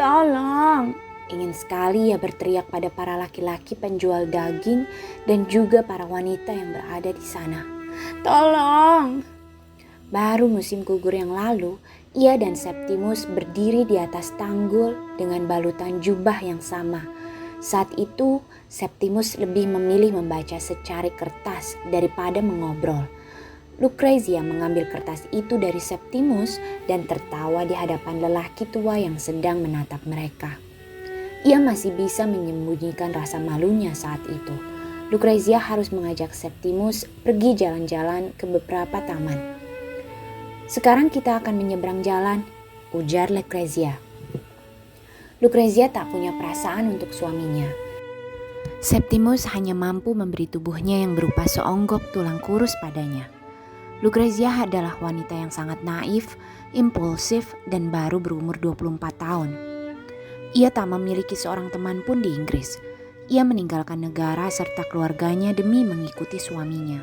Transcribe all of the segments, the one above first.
Tolong! Ingin sekali ia berteriak pada para laki-laki penjual daging dan juga para wanita yang berada di sana. Tolong! Baru musim gugur yang lalu, ia dan Septimus berdiri di atas tanggul dengan balutan jubah yang sama. Saat itu, Septimus lebih memilih membaca secari kertas daripada mengobrol. Lucrezia mengambil kertas itu dari Septimus dan tertawa di hadapan lelaki tua yang sedang menatap mereka. Ia masih bisa menyembunyikan rasa malunya saat itu. Lucrezia harus mengajak Septimus pergi jalan-jalan ke beberapa taman. Sekarang kita akan menyeberang jalan, ujar Lucrezia. Lucrezia tak punya perasaan untuk suaminya. Septimus hanya mampu memberi tubuhnya yang berupa seonggok tulang kurus padanya. Lucrezia adalah wanita yang sangat naif, impulsif, dan baru berumur 24 tahun. Ia tak memiliki seorang teman pun di Inggris. Ia meninggalkan negara serta keluarganya demi mengikuti suaminya.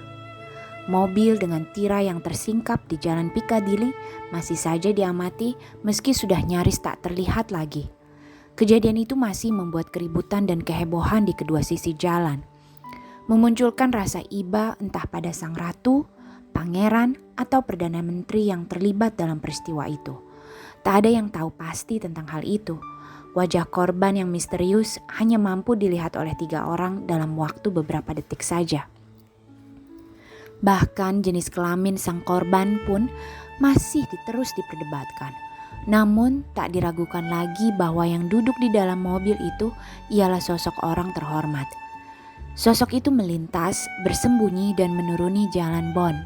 Mobil dengan tirai yang tersingkap di jalan Piccadilly masih saja diamati meski sudah nyaris tak terlihat lagi. Kejadian itu masih membuat keributan dan kehebohan di kedua sisi jalan. Memunculkan rasa iba entah pada sang ratu, pangeran, atau perdana menteri yang terlibat dalam peristiwa itu. Tak ada yang tahu pasti tentang hal itu. Wajah korban yang misterius hanya mampu dilihat oleh 3 orang dalam waktu beberapa detik saja. Bahkan jenis kelamin sang korban pun masih terus diperdebatkan. Namun tak diragukan lagi bahwa yang duduk di dalam mobil itu ialah sosok orang terhormat. Sosok itu melintas, bersembunyi dan menuruni jalan Bond.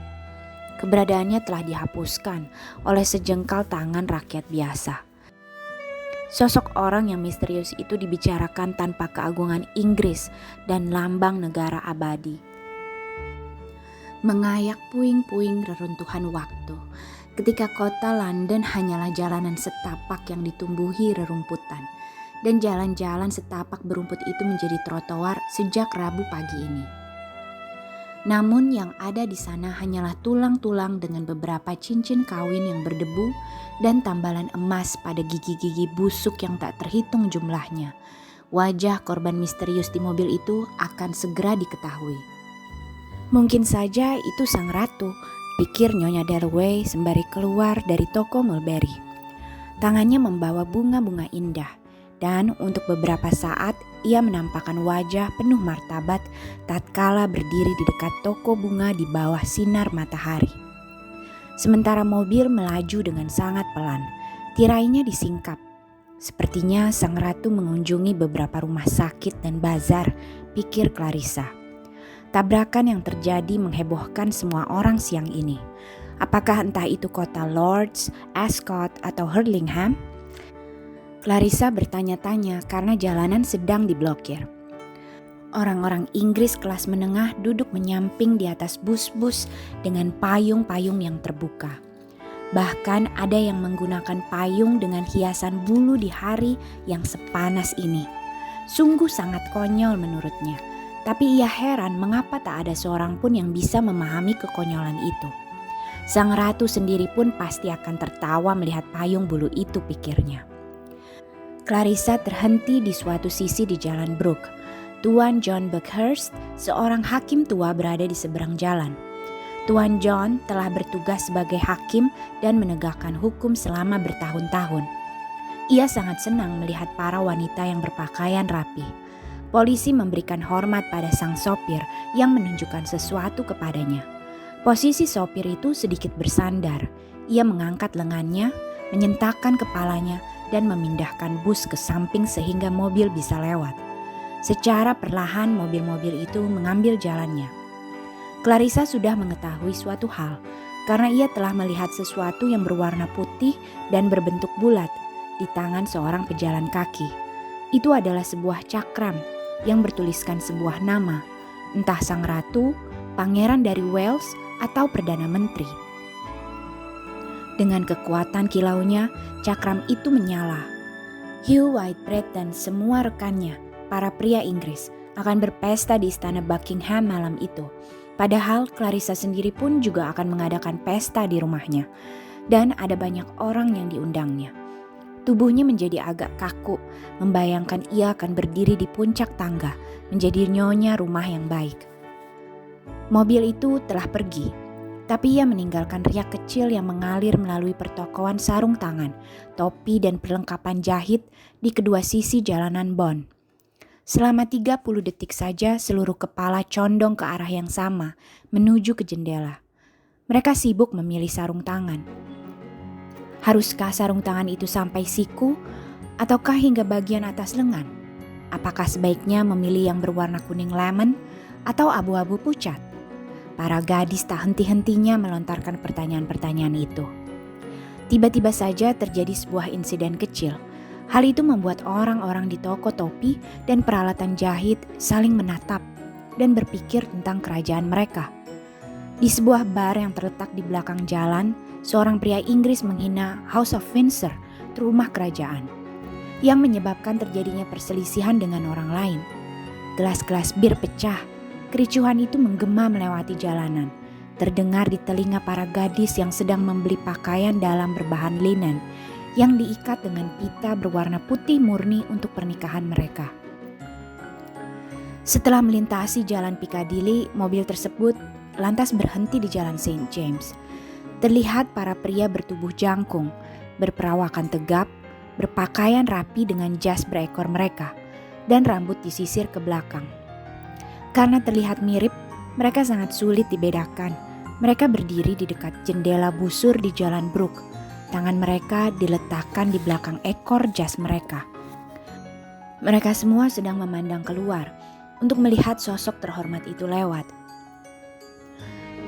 Keberadaannya telah dihapuskan oleh sejengkal tangan rakyat biasa. Sosok orang yang misterius itu dibicarakan tanpa keagungan Inggris dan lambang negara abadi. Mengayak puing-puing reruntuhan waktu, ketika kota London hanyalah jalanan setapak yang ditumbuhi rerumputan, dan jalan-jalan setapak berumput itu menjadi trotoar sejak Rabu pagi ini. Namun yang ada di sana hanyalah tulang-tulang dengan beberapa cincin kawin yang berdebu dan tambalan emas pada gigi-gigi busuk yang tak terhitung jumlahnya. Wajah korban misterius di mobil itu akan segera diketahui. Mungkin saja itu sang ratu, pikir Nyonya Dalloway sembari keluar dari toko mulberry. Tangannya membawa bunga-bunga indah. Dan untuk beberapa saat ia menampakkan wajah penuh martabat tatkala berdiri di dekat toko bunga di bawah sinar matahari. Sementara mobil melaju dengan sangat pelan, tirainya disingkap. Sepertinya sang ratu mengunjungi beberapa rumah sakit dan bazar, pikir Clarissa. Tabrakan yang terjadi menghebohkan semua orang siang ini. Apakah entah itu kota Lords, Ascot, atau Hurlingham? Clarissa bertanya-tanya karena jalanan sedang diblokir. Orang-orang Inggris kelas menengah duduk menyamping di atas bus-bus dengan payung-payung yang terbuka. Bahkan ada yang menggunakan payung dengan hiasan bulu di hari yang sepanas ini. Sungguh sangat konyol menurutnya. Tapi ia heran mengapa tak ada seorang pun yang bisa memahami kekonyolan itu. Sang ratu sendiri pun pasti akan tertawa melihat payung bulu itu, pikirnya. Clarissa terhenti di suatu sisi di Jalan Brook. Tuan John Buckhurst, seorang hakim tua, berada di seberang jalan. Tuan John telah bertugas sebagai hakim dan menegakkan hukum selama bertahun-tahun. Ia sangat senang melihat para wanita yang berpakaian rapi. Polisi memberikan hormat pada sang sopir yang menunjukkan sesuatu kepadanya. Posisi sopir itu sedikit bersandar. Ia mengangkat lengannya, menyentakkan kepalanya, dan memindahkan bus ke samping sehingga mobil bisa lewat. Secara perlahan mobil-mobil itu mengambil jalannya. Clarissa sudah mengetahui suatu hal karena ia telah melihat sesuatu yang berwarna putih dan berbentuk bulat di tangan seorang pejalan kaki. Itu adalah sebuah cakram yang bertuliskan sebuah nama, entah sang ratu, pangeran dari Wales, atau perdana menteri. Dengan kekuatan kilaunya, cakram itu menyala. Hugh Whitebread dan semua rekannya, para pria Inggris, akan berpesta di istana Buckingham malam itu. Padahal Clarissa sendiri pun juga akan mengadakan pesta di rumahnya. Dan ada banyak orang yang diundangnya. Tubuhnya menjadi agak kaku, membayangkan ia akan berdiri di puncak tangga, menjadi nyonya rumah yang baik. Mobil itu telah pergi, tapi ia meninggalkan riak kecil yang mengalir melalui pertokoan sarung tangan, topi dan perlengkapan jahit di kedua sisi jalanan Bonn. Selama 30 detik saja seluruh kepala condong ke arah yang sama, menuju ke jendela. Mereka sibuk memilih sarung tangan. Haruskah sarung tangan itu sampai siku ataukah hingga bagian atas lengan? Apakah sebaiknya memilih yang berwarna kuning lemon atau abu-abu pucat? Para gadis tak henti-hentinya melontarkan pertanyaan-pertanyaan itu. Tiba-tiba saja terjadi sebuah insiden kecil. Hal itu membuat orang-orang di toko topi dan peralatan jahit saling menatap dan berpikir tentang kerajaan mereka. Di sebuah bar yang terletak di belakang jalan, seorang pria Inggris menghina House of Windsor, rumah kerajaan, yang menyebabkan terjadinya perselisihan dengan orang lain. Gelas-gelas bir pecah. Kericuhan itu menggema melewati jalanan, terdengar di telinga para gadis yang sedang membeli pakaian dalam berbahan linen yang diikat dengan pita berwarna putih murni untuk pernikahan mereka. Setelah melintasi jalan Piccadilly, mobil tersebut lantas berhenti di jalan St. James. Terlihat para pria bertubuh jangkung, berperawakan tegap, berpakaian rapi dengan jas berekor mereka, dan rambut disisir ke belakang. Karena terlihat mirip, mereka sangat sulit dibedakan. Mereka berdiri di dekat jendela busur di Jalan Brook. Tangan mereka diletakkan di belakang ekor jas mereka. Mereka semua sedang memandang keluar untuk melihat sosok terhormat itu lewat.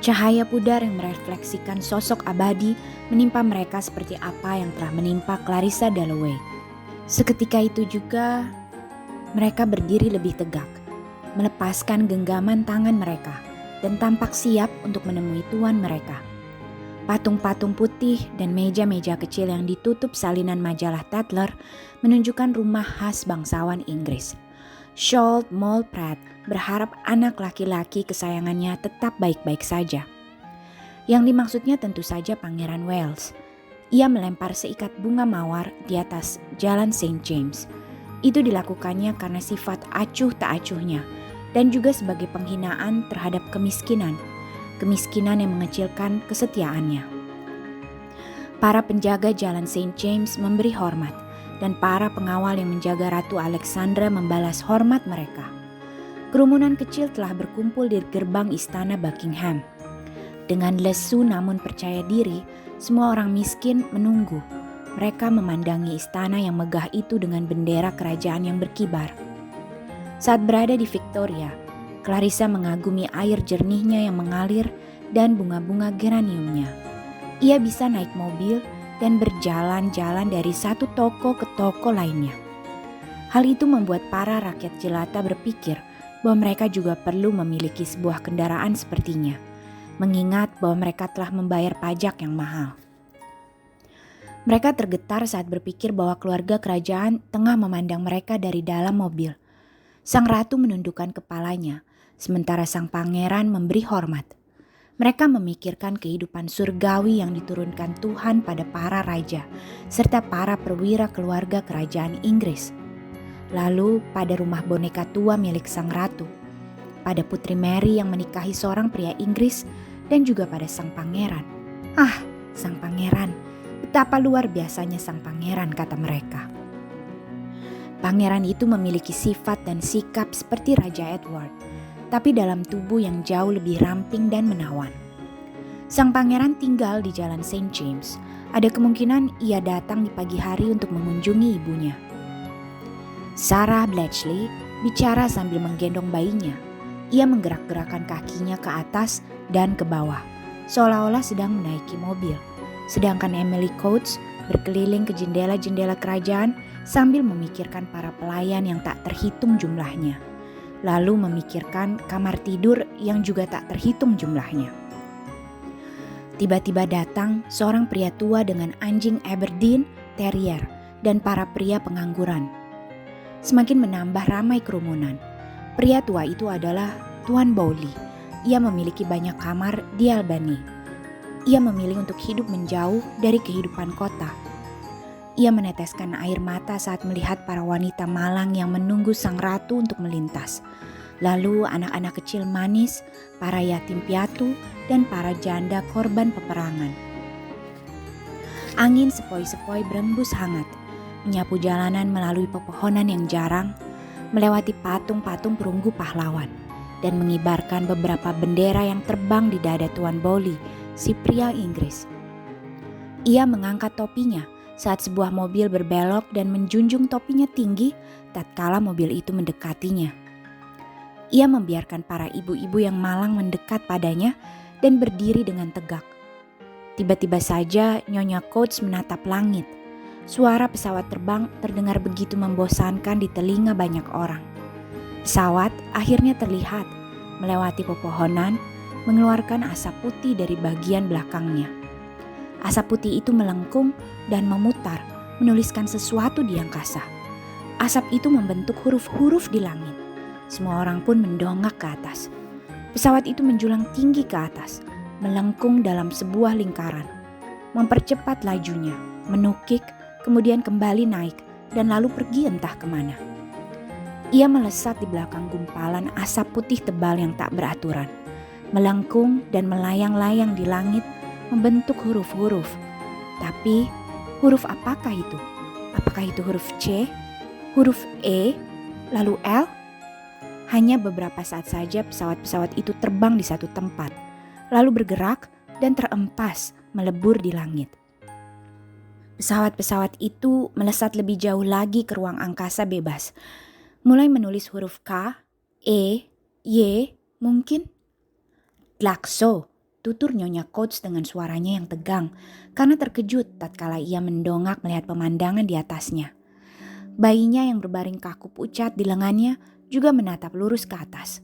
Cahaya pudar yang merefleksikan sosok abadi menimpa mereka seperti apa yang telah menimpa Clarissa Dalloway. Seketika itu juga mereka berdiri lebih tegak, melepaskan genggaman tangan mereka dan tampak siap untuk menemui tuan mereka. Patung-patung putih dan meja-meja kecil yang ditutup salinan majalah Tatler menunjukkan rumah khas bangsawan Inggris. Sjold Mole Pratt berharap anak laki-laki kesayangannya tetap baik-baik saja. Yang dimaksudnya tentu saja Pangeran Wales. Ia melempar seikat bunga mawar di atas jalan St. James. Itu dilakukannya karena sifat acuh tak acuhnya dan juga sebagai penghinaan terhadap kemiskinan yang mengecilkan kesetiaannya. Para penjaga jalan St. James memberi hormat dan para pengawal yang menjaga Ratu Alexandra membalas hormat mereka. Kerumunan kecil telah berkumpul di gerbang istana Buckingham. Dengan lesu namun percaya diri, semua orang miskin menunggu. Mereka memandangi istana yang megah itu dengan bendera kerajaan yang berkibar. Saat berada di Victoria, Clarissa mengagumi air jernihnya yang mengalir dan bunga-bunga geraniumnya. Ia bisa naik mobil dan berjalan-jalan dari satu toko ke toko lainnya. Hal itu membuat para rakyat jelata berpikir bahwa mereka juga perlu memiliki sebuah kendaraan sepertinya, mengingat bahwa mereka telah membayar pajak yang mahal. Mereka tergetar saat berpikir bahwa keluarga kerajaan tengah memandang mereka dari dalam mobil. Sang ratu menundukkan kepalanya, sementara sang pangeran memberi hormat. Mereka memikirkan kehidupan surgawi yang diturunkan Tuhan pada para raja, serta para perwira keluarga kerajaan Inggris. Lalu pada rumah boneka tua milik sang ratu, pada Putri Mary yang menikahi seorang pria Inggris, dan juga pada sang pangeran. Ah, sang pangeran, betapa luar biasanya sang pangeran, kata mereka. Pangeran itu memiliki sifat dan sikap seperti Raja Edward, tapi dalam tubuh yang jauh lebih ramping dan menawan. Sang pangeran tinggal di jalan St. James. Ada kemungkinan ia datang di pagi hari untuk mengunjungi ibunya. Sarah Bletchley bicara sambil menggendong bayinya. Ia menggerak-gerakkan kakinya ke atas dan ke bawah, seolah-olah sedang menaiki mobil. Sedangkan Emily Coates berkeliling ke jendela-jendela kerajaan sambil memikirkan para pelayan yang tak terhitung jumlahnya. Lalu memikirkan kamar tidur yang juga tak terhitung jumlahnya. Tiba-tiba datang seorang pria tua dengan anjing Aberdeen Terrier dan para pria pengangguran. Semakin menambah ramai kerumunan. Pria tua itu adalah Tuan Bowley. Ia memiliki banyak kamar di Albany. Ia memilih untuk hidup menjauh dari kehidupan kota. Ia meneteskan air mata saat melihat para wanita malang yang menunggu sang ratu untuk melintas. Lalu anak-anak kecil manis, para yatim piatu, dan para janda korban peperangan. Angin sepoi-sepoi berembus hangat, menyapu jalanan melalui pepohonan yang jarang, melewati patung-patung perunggu pahlawan, dan mengibarkan beberapa bendera yang terbang di dada Tuan Bowley, si pria Inggris. Ia mengangkat topinya saat sebuah mobil berbelok dan menjunjung topinya tinggi tatkala mobil itu mendekatinya. Ia membiarkan para ibu-ibu yang malang mendekat padanya dan berdiri dengan tegak. Tiba-tiba saja Nyonya Coates menatap langit. Suara pesawat terbang terdengar begitu membosankan di telinga banyak orang. Pesawat akhirnya terlihat melewati pepohonan, mengeluarkan asap putih dari bagian belakangnya. Asap putih itu melengkung dan memutar, menuliskan sesuatu di angkasa. Asap itu membentuk huruf-huruf di langit. Semua orang pun mendongak ke atas. Pesawat itu menjulang tinggi ke atas, melengkung dalam sebuah lingkaran. Mempercepat lajunya, menukik, kemudian kembali naik, dan lalu pergi entah kemana. Ia melesat di belakang gumpalan asap putih tebal yang tak beraturan, melengkung dan melayang-layang di langit, membentuk huruf-huruf. Tapi huruf apakah itu? Apakah itu huruf C, huruf E, lalu L? Hanya beberapa saat saja pesawat-pesawat itu terbang di satu tempat, lalu bergerak dan terempas melebur di langit. Pesawat-pesawat itu melesat lebih jauh lagi ke ruang angkasa bebas, mulai menulis huruf K, E, Y, mungkin? Glakso, tutur Nyonya Coates dengan suaranya yang tegang, karena terkejut tatkala ia mendongak melihat pemandangan di atasnya. Bayinya yang berbaring kaku pucat di lengannya juga menatap lurus ke atas.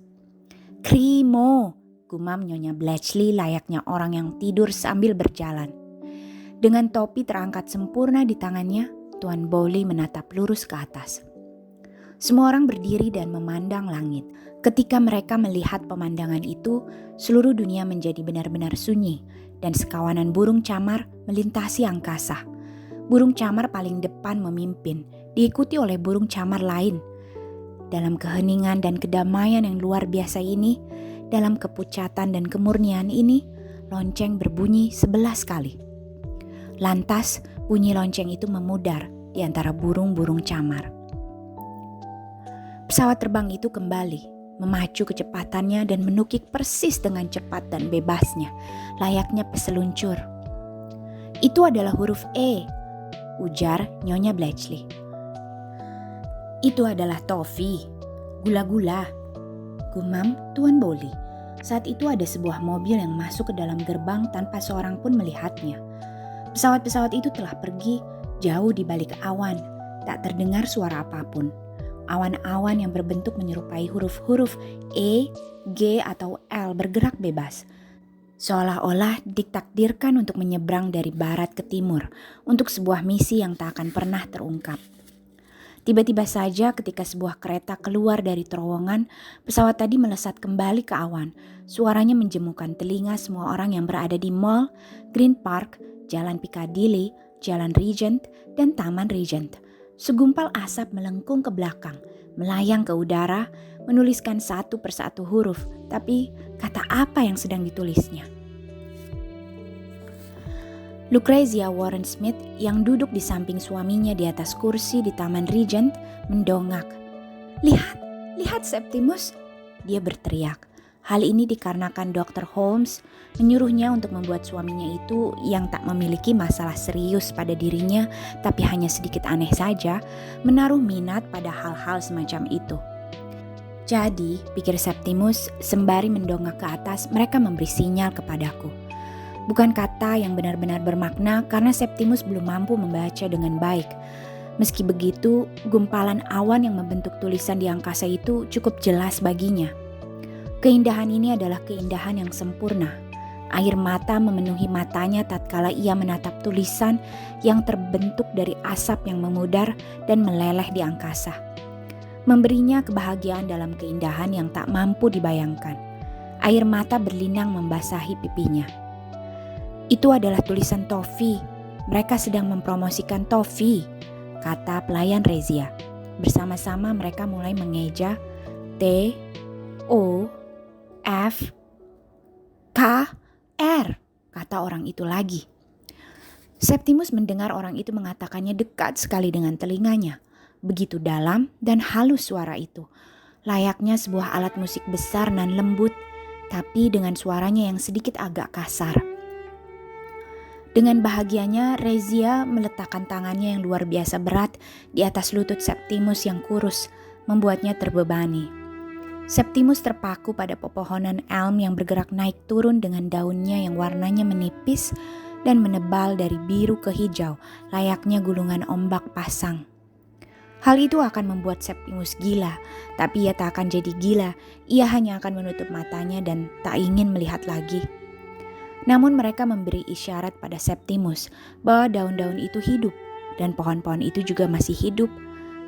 Krimo, gumam Nyonya Bletchley layaknya orang yang tidur sambil berjalan. Dengan topi terangkat sempurna di tangannya, Tuan Bowley menatap lurus ke atas. Semua orang berdiri dan memandang langit. Ketika mereka melihat pemandangan itu, seluruh dunia menjadi benar-benar sunyi dan sekawanan burung camar melintasi angkasa. Burung camar paling depan memimpin, diikuti oleh burung camar lain. Dalam keheningan dan kedamaian yang luar biasa ini, dalam kepucatan dan kemurnian ini, lonceng berbunyi 11 kali. Lantas, bunyi lonceng itu memudar di antara burung-burung camar. Pesawat terbang itu kembali, memacu kecepatannya dan menukik persis dengan cepat dan bebasnya, layaknya peseluncur. Itu adalah huruf E, ujar Nyonya Bletchley. Itu adalah tofi, gula-gula, gumam Tuan Bowley. Saat itu ada sebuah mobil yang masuk ke dalam gerbang tanpa seorang pun melihatnya. Pesawat-pesawat itu telah pergi jauh di balik awan, tak terdengar suara apapun. Awan-awan yang berbentuk menyerupai huruf-huruf E, G, atau L bergerak bebas. Seolah-olah ditakdirkan untuk menyeberang dari barat ke timur untuk sebuah misi yang tak akan pernah terungkap. Tiba-tiba saja ketika sebuah kereta keluar dari terowongan, pesawat tadi melesat kembali ke awan. Suaranya menjemukan telinga semua orang yang berada di Mall, Green Park, Jalan Piccadilly, Jalan Regent, dan Taman Regent. Segumpal asap melengkung ke belakang, melayang ke udara, menuliskan satu persatu huruf, tapi kata apa yang sedang ditulisnya? Lucrezia Warren Smith yang duduk di samping suaminya di atas kursi di Taman Regent mendongak. "Lihat, lihat Septimus!" dia berteriak. Hal ini dikarenakan Dr. Holmes menyuruhnya untuk membuat suaminya itu yang tak memiliki masalah serius pada dirinya tapi hanya sedikit aneh saja, menaruh minat pada hal-hal semacam itu. Jadi, pikir Septimus, sembari mendongak ke atas, mereka memberi sinyal kepadaku. Bukan kata yang benar-benar bermakna karena Septimus belum mampu membaca dengan baik. Meski begitu, gumpalan awan yang membentuk tulisan di angkasa itu cukup jelas baginya. Keindahan ini adalah keindahan yang sempurna. Air mata memenuhi matanya tatkala ia menatap tulisan yang terbentuk dari asap yang memudar dan meleleh di angkasa. Memberinya kebahagiaan dalam keindahan yang tak mampu dibayangkan. Air mata berlinang membasahi pipinya. "Itu adalah tulisan tofi," Mereka sedang mempromosikan toffee, kata pelayan Rezia. Bersama-sama mereka mulai mengeja TOFKR, kata orang itu lagi. Septimus mendengar orang itu mengatakannya dekat sekali dengan telinganya. Begitu dalam dan halus suara itu. Layaknya sebuah alat musik besar nan lembut, tapi dengan suaranya yang sedikit agak kasar. Dengan bahagianya, Rezia meletakkan tangannya yang luar biasa berat di atas lutut Septimus yang kurus, membuatnya terbebani. Septimus terpaku pada pepohonan elm yang bergerak naik turun dengan daunnya yang warnanya menipis dan menebal dari biru ke hijau, layaknya gulungan ombak pasang. Hal itu akan membuat Septimus gila, tapi ia tak akan jadi gila. Ia hanya akan menutup matanya dan tak ingin melihat lagi. Namun mereka memberi isyarat pada Septimus bahwa daun-daun itu hidup dan pohon-pohon itu juga masih hidup.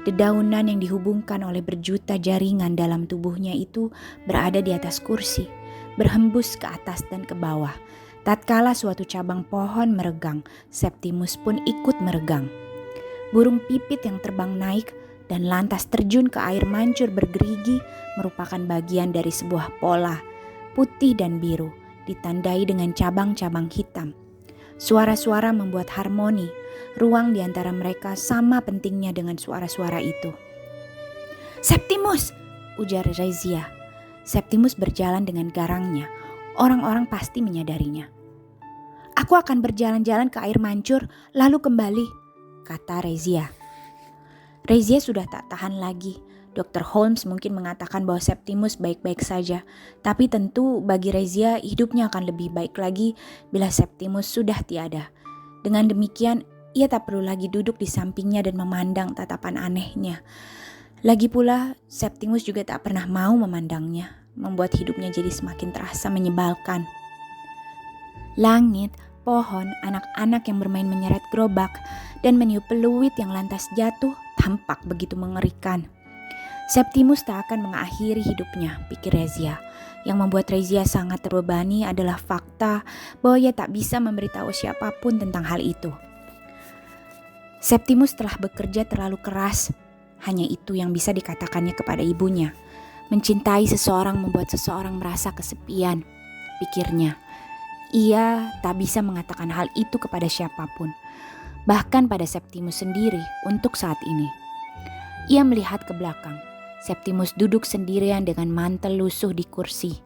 Dedaunan yang dihubungkan oleh berjuta jaringan dalam tubuhnya itu berada di atas kursi, berhembus ke atas dan ke bawah. Tatkala suatu cabang pohon meregang, Septimus pun ikut meregang. Burung pipit yang terbang naik dan lantas terjun ke air mancur bergerigi merupakan bagian dari sebuah pola, putih dan biru, ditandai dengan cabang-cabang hitam. Suara-suara membuat harmoni, ruang di antara mereka sama pentingnya dengan suara-suara itu. "Septimus!" ujar Rezia. Septimus berjalan dengan garangnya. Orang-orang pasti menyadarinya. "Aku akan berjalan-jalan ke air mancur, lalu kembali," kata Rezia. Rezia sudah tak tahan lagi. Dr. Holmes mungkin mengatakan bahwa Septimus baik-baik saja, tapi tentu bagi Rezia hidupnya akan lebih baik lagi bila Septimus sudah tiada. Dengan demikian, ia tak perlu lagi duduk di sampingnya dan memandang tatapan anehnya. Lagi pula, Septimus juga tak pernah mau memandangnya, membuat hidupnya jadi semakin terasa menyebalkan. Langit, pohon, anak-anak yang bermain menyeret gerobak, dan meniup peluit yang lantas jatuh tampak begitu mengerikan. Septimus tak akan mengakhiri hidupnya, pikir Rezia. Yang membuat Rezia sangat terbebani adalah fakta bahwa ia tak bisa memberitahu siapapun tentang hal itu. Septimus telah bekerja terlalu keras, hanya itu yang bisa dikatakannya kepada ibunya. Mencintai seseorang membuat seseorang merasa kesepian, pikirnya. Ia tak bisa mengatakan hal itu kepada siapapun, bahkan pada Septimus sendiri untuk saat ini. Ia melihat ke belakang. Septimus duduk sendirian dengan mantel lusuh di kursi,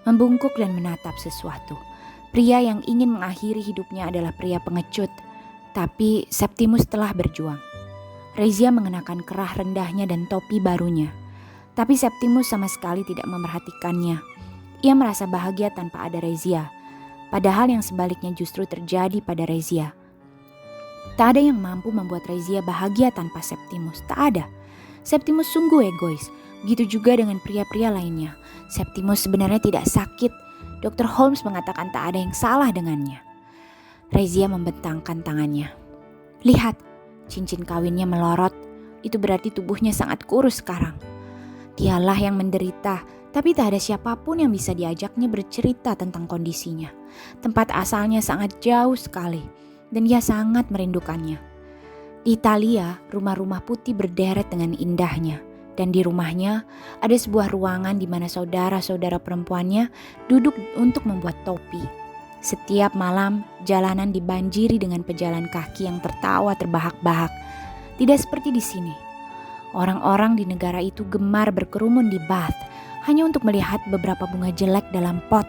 membungkuk dan menatap sesuatu. Pria yang ingin mengakhiri hidupnya adalah pria pengecut, tapi Septimus telah berjuang. Rezia mengenakan kerah rendahnya dan topi barunya, tapi Septimus sama sekali tidak memerhatikannya. Ia merasa bahagia tanpa ada Rezia, padahal yang sebaliknya justru terjadi pada Rezia. Tak ada yang mampu membuat Rezia bahagia tanpa Septimus, tak ada. Septimus sungguh egois, begitu juga dengan pria-pria lainnya. Septimus sebenarnya tidak sakit. Dr. Holmes mengatakan tak ada yang salah dengannya. Rezia membentangkan tangannya. "Lihat, cincin kawinnya melorot. Itu berarti tubuhnya sangat kurus sekarang. Dialah yang menderita, tapi tak ada siapapun yang bisa diajaknya bercerita tentang kondisinya. Tempat asalnya sangat jauh sekali, dan ia sangat merindukannya. Di Italia, rumah-rumah putih berderet dengan indahnya, dan di rumahnya ada sebuah ruangan di mana saudara-saudara perempuannya duduk untuk membuat topi. Setiap malam, jalanan dibanjiri dengan pejalan kaki yang tertawa terbahak-bahak. Tidak seperti di sini. Orang-orang di negara itu gemar berkerumun di Bath hanya untuk melihat beberapa bunga jelek dalam pot.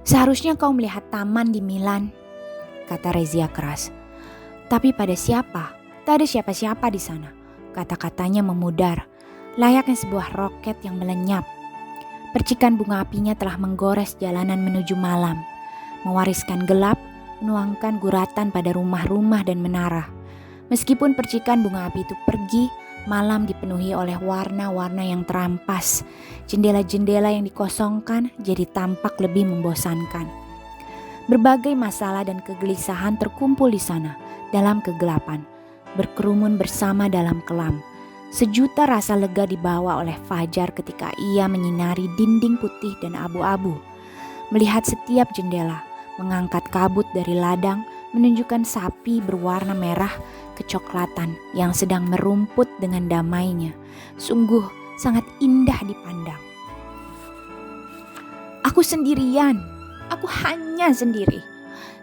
"Seharusnya kau melihat taman di Milan," kata Rezia keras. "Tapi pada siapa? Tak ada siapa-siapa di sana," kata-katanya memudar, layaknya sebuah roket yang melenyap. Percikan bunga apinya telah menggores jalanan menuju malam, mewariskan gelap, menuangkan guratan pada rumah-rumah dan menara. Meskipun percikan bunga api itu pergi, malam dipenuhi oleh warna-warna yang terampas. Jendela-jendela yang dikosongkan jadi tampak lebih membosankan. Berbagai masalah dan kegelisahan terkumpul di sana dalam kegelapan, berkerumun bersama dalam kelam. Sejuta rasa lega dibawa oleh fajar ketika ia menyinari dinding putih dan abu-abu. Melihat setiap jendela, mengangkat kabut dari ladang, menunjukkan sapi berwarna merah kecoklatan yang sedang merumput dengan damainya. Sungguh sangat indah dipandang. "Aku sendirian, aku hanya sendiri,"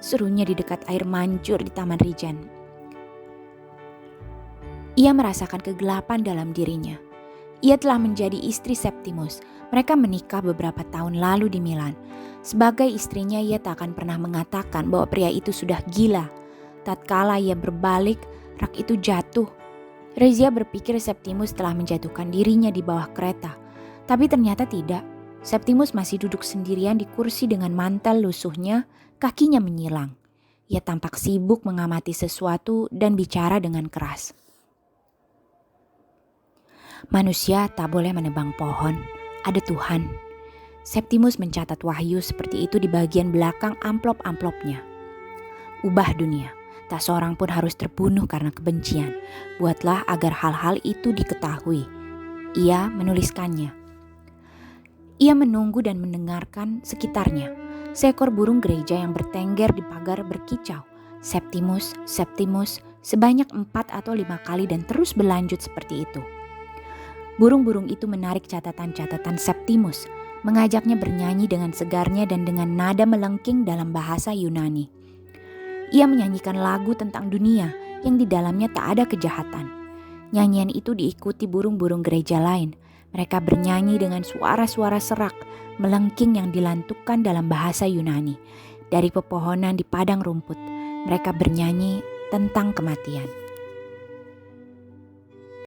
serunya di dekat air mancur di Taman Rijan. Ia merasakan kegelapan dalam dirinya. Ia telah menjadi istri Septimus. Mereka menikah beberapa tahun lalu di Milan. Sebagai istrinya, ia tak akan pernah mengatakan bahwa pria itu sudah gila. Tatkala ia berbalik, rak itu jatuh. Rezia berpikir Septimus telah menjatuhkan dirinya di bawah kereta. Tapi ternyata tidak. Septimus masih duduk sendirian di kursi dengan mantel lusuhnya, kakinya menyilang. Ia tampak sibuk mengamati sesuatu dan bicara dengan keras. "Manusia tak boleh menebang pohon, ada Tuhan." Septimus mencatat wahyu seperti itu di bagian belakang amplop-amplopnya. "Ubah dunia, tak seorang pun harus terbunuh karena kebencian. Buatlah agar hal-hal itu diketahui." Ia menuliskannya. Ia menunggu dan mendengarkan sekitarnya. Seekor burung gereja yang bertengger di pagar berkicau. "Septimus, Septimus," sebanyak 4 atau 5 kali dan terus berlanjut seperti itu. Burung-burung itu menarik catatan-catatan Septimus, mengajaknya bernyanyi dengan segarnya dan dengan nada melengking dalam bahasa Yunani. Ia menyanyikan lagu tentang dunia yang di dalamnya tak ada kejahatan. Nyanyian itu diikuti burung-burung gereja lain. Mereka bernyanyi dengan suara-suara serak, melengking yang dilantukkan dalam bahasa Yunani. Dari pepohonan di padang rumput, mereka bernyanyi tentang kematian.